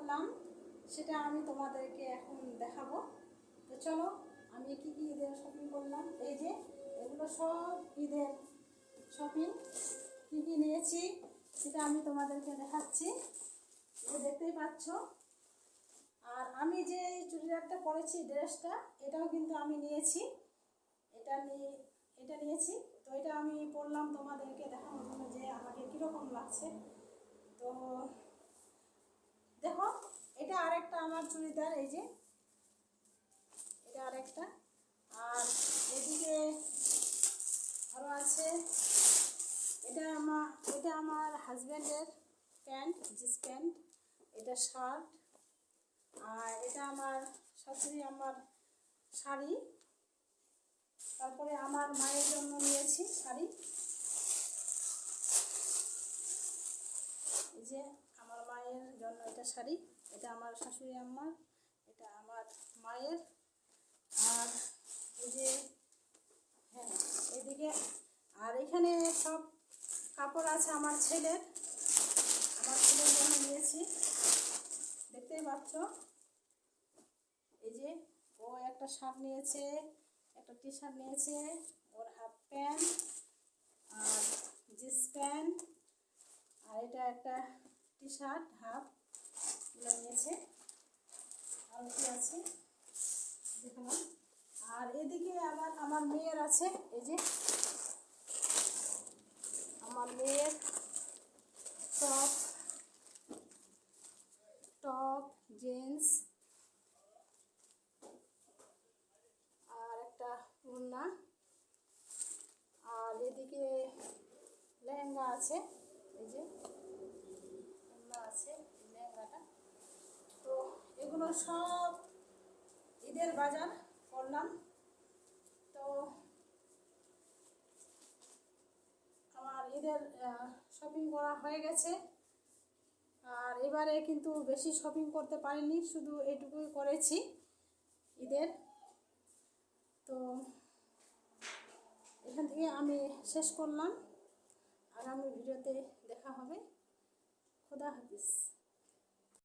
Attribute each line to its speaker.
Speaker 1: করলাম সেটা আমি তোমাদেরকে এখন দেখাবো। তো চলো, আমি কি কি ঈদের শপিং করলাম। এই যে এগুলো সব ঈদের শপিং, কী কী নিয়েছি সেটা আমি তোমাদেরকে দেখাচ্ছি। দেখতেই পাচ্ছ। আর আমি যে চুড়িদারটা পরেছি, ড্রেসটা, এটাও কিন্তু আমি নিয়েছি। এটা নিয়েছি। তো এটা আমি পরলাম তোমাদেরকে দেখানোর জন্য যে আমাকে কীরকম লাগছে। তো দেখো, এটা আরেকটা আমার চুড়িদার, এই যে এটা আরেকটা। আর এদিকে আরও আছে, এটা আমার হাজব্যান্ডের প্যান্ট, জিন্স প্যান্ট। এটা শার্ট। আর এটা আমার শাশুড়ি আমার শাড়ি। তারপরে আমার মায়ের জন্য নিয়েছি শাড়ি। এই যে আমার মায়ের জন্য এটা শাড়ি। এটা আমার শাশুড়ি আম্মার, এটা আমার মায়ের। আর এই যে হ্যাঁ, এদিকে আর এখানে সব কাপড় আছে আমার ছেলের জন্য নিয়েছি। দেখতেই পাচ্ছ। এই যে ও একটা শার্ট নিয়েছে, একটা টি শার্ট নিয়েছে, ওর হাফ প্যান্ট আর জিন্স প্যান্ট, আর এটা একটা টি শার্ট হাফ নিয়েছে। আর কি আছে দেখলাম। আর এদিকে আবার আমার মেয়ের আছে, এই যে আমার মেয়ের টপ জিন্স আর একটা ওড়না। আর এদিকে লেহেঙ্গা আছে, এই যে ওড়না আছে, লেহেঙ্গাটা। তো এগুলো সব ঈদের বাজার করলাম। তো আমার ঈদের শপিং করা হয়ে গেছে। আর এবারে কিন্তু বেশি শপিং করতে পারিনি, শুধু এইটুকুই করেছি ঈদের। তো এখান থেকে আমি শেষ করলাম। আগামী ভিডিওতে দেখা হবে। খোদা হাফিজ।